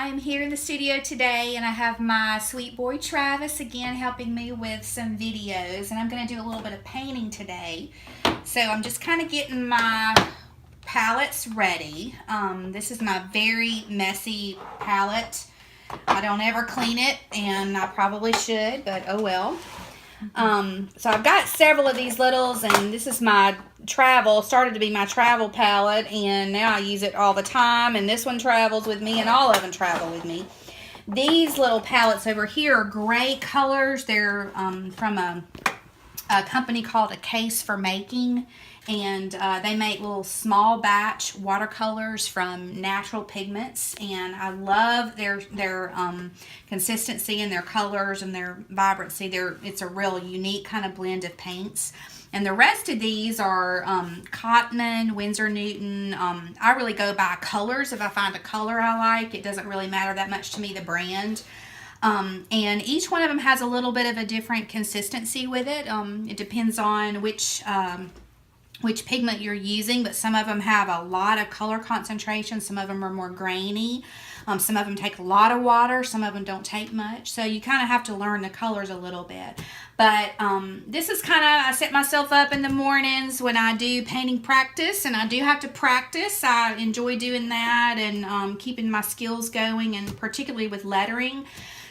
I'm here in the studio today and I have my sweet boy Travis again helping me with some videos, and I'm going to do a little bit of painting today. So I'm just kind of getting my palettes ready. This is my very messy palette. I don't ever clean it, and I probably should, but oh well. So I've got several of these littles, and this is my started to be my travel palette, and now I use it all the time, and this one travels with me, and all of them travel with me. These little palettes over here are gray colors. They're from a company called A Case for Making, and they make little small batch watercolors from natural pigments, and I love their consistency and their colors and their vibrancy. It's a real unique kind of blend of paints. And the rest of these are Cotman, Winsor Newton. I really go by colors. If I find a color I like, it doesn't really matter that much to me, the brand. And each one of them has a little bit of a different consistency with it. It depends on which pigment you're using, but some of them have a lot of color concentration. Some of them are more grainy. Some of them take a lot of water. Some of them don't take much. So you kind of have to learn the colors a little bit. But this is kind of, I set myself up in the mornings when I do painting practice, and I do have to practice. I enjoy doing that and keeping my skills going, and particularly with lettering.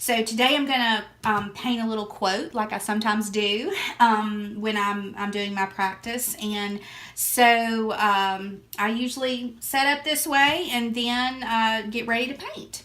So today I'm going to paint a little quote like I sometimes do when I'm doing my practice. And so I usually set up this way and then get ready to paint.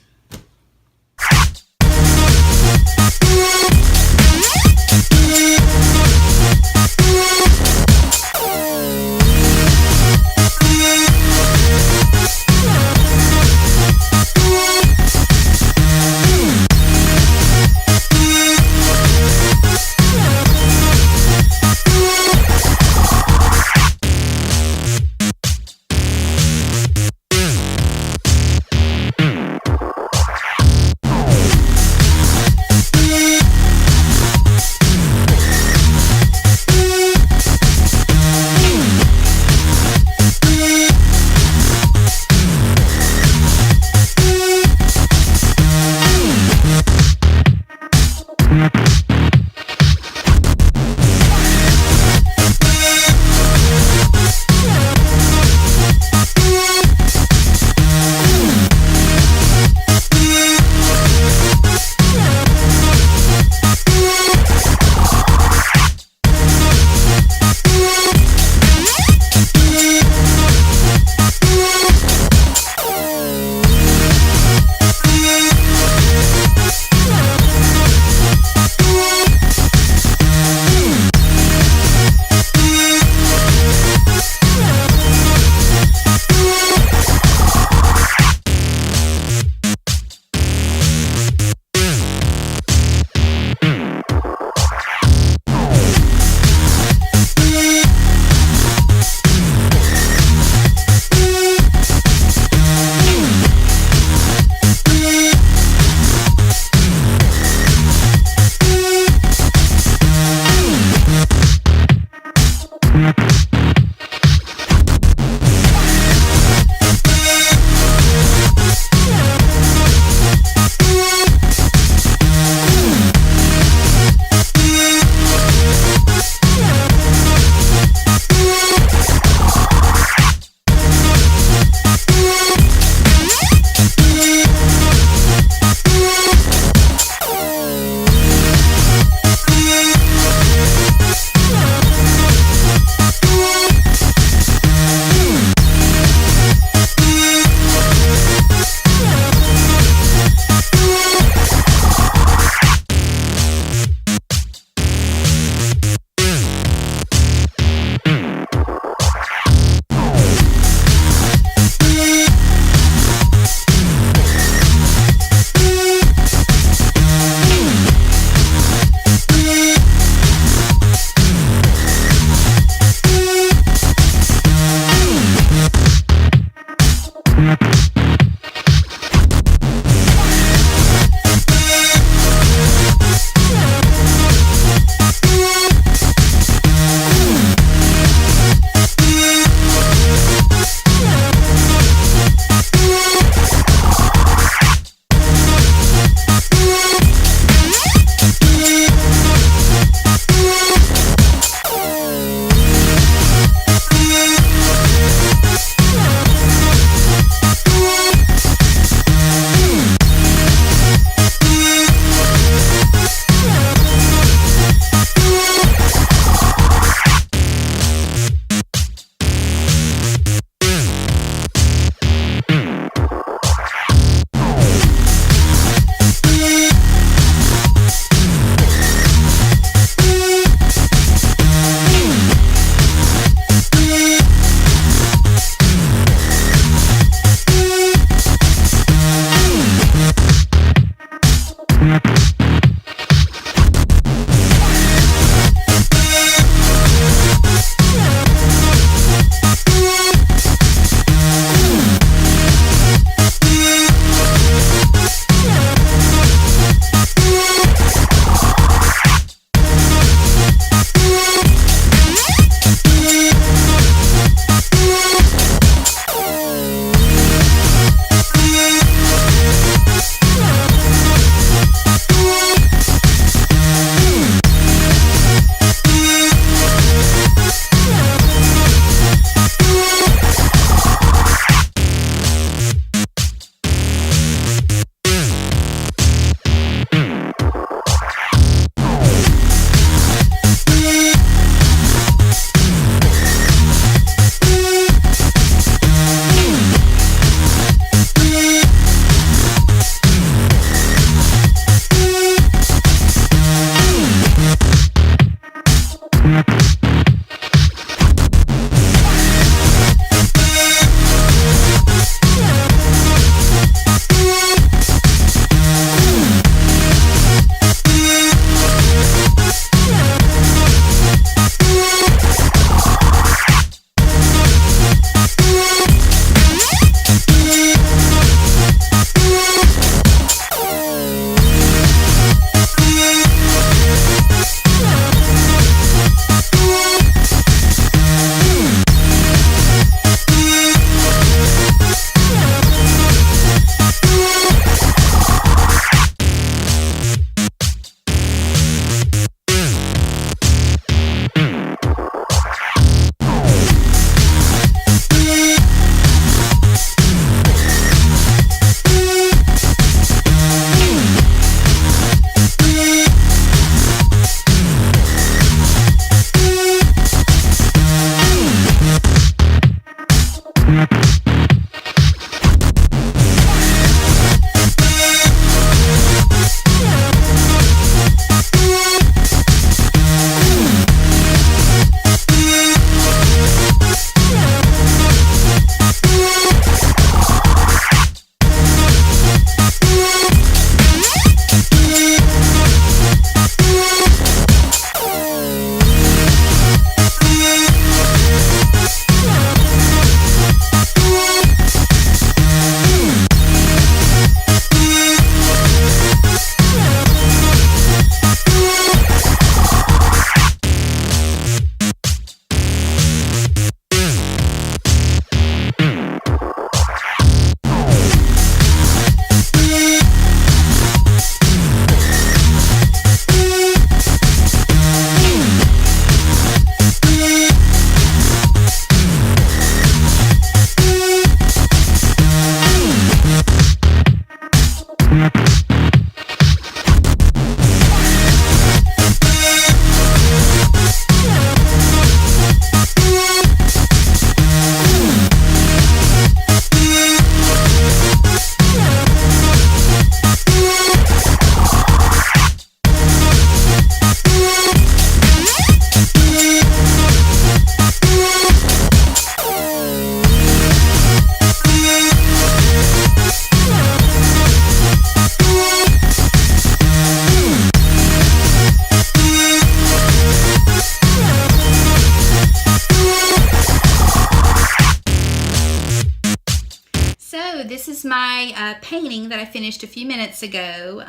So this is my painting that I finished a few minutes ago.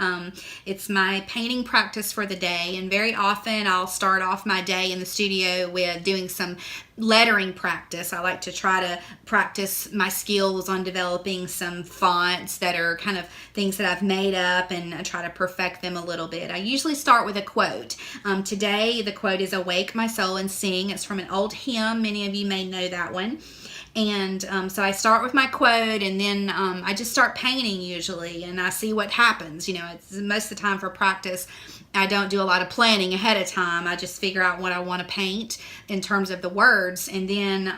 It's my painting practice for the day, and very often I'll start off my day in the studio with doing some lettering practice. I like to try to practice my skills on developing some fonts that are kind of things that I've made up, and I try to perfect them a little bit. I usually start with a quote. Today the quote is "Awake my soul and sing." It's from an old hymn. Many of you may know that one. And so I start with my quote, and then I just start painting usually, and I see what happens. You know, it's most of the time for practice, I don't do a lot of planning ahead of time. I just figure out what I want to paint in terms of the words, and then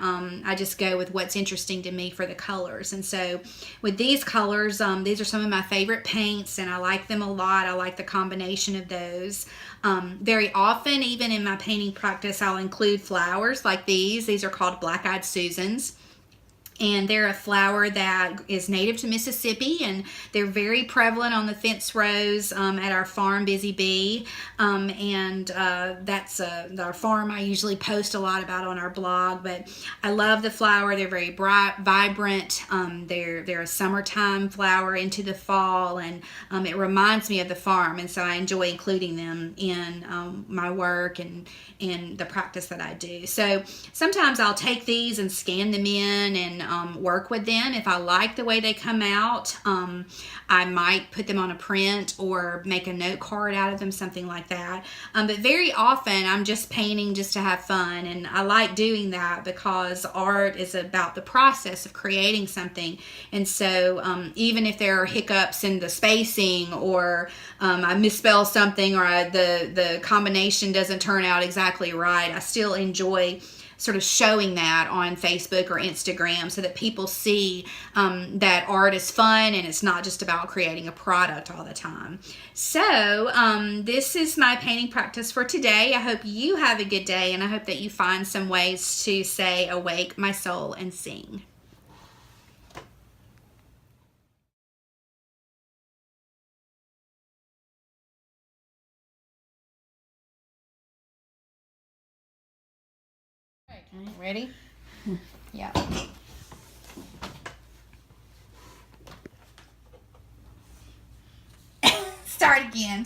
I just go with what's interesting to me for the colors. And so with these colors, these are some of my favorite paints, and I like them a lot. I like the combination of those. Very often, even in my painting practice, I'll include flowers like these. These are called Black-Eyed Susans. And they're a flower that is native to Mississippi, and they're very prevalent on the fence rows at our farm, Busy Bee. That's our farm I usually post a lot about on our blog. But I love the flower. They're very bright, vibrant. They're a summertime flower into the fall, and it reminds me of the farm. And so I enjoy including them in my work and in the practice that I do. So sometimes I'll take these and scan them in and work with them. If I like the way they come out, I might put them on a print or make a note card out of them, something like that. But very often I'm just painting just to have fun, and I like doing that because art is about the process of creating something. And so even if there are hiccups in the spacing, or I misspell something, or the combination doesn't turn out exactly right, I still enjoy sort of showing that on Facebook or Instagram so that people see that art is fun and it's not just about creating a product all the time. So this is my painting practice for today. I hope you have a good day, and I hope that you find some ways to say "Awake my soul and sing." Okay, ready? Yeah. Start again.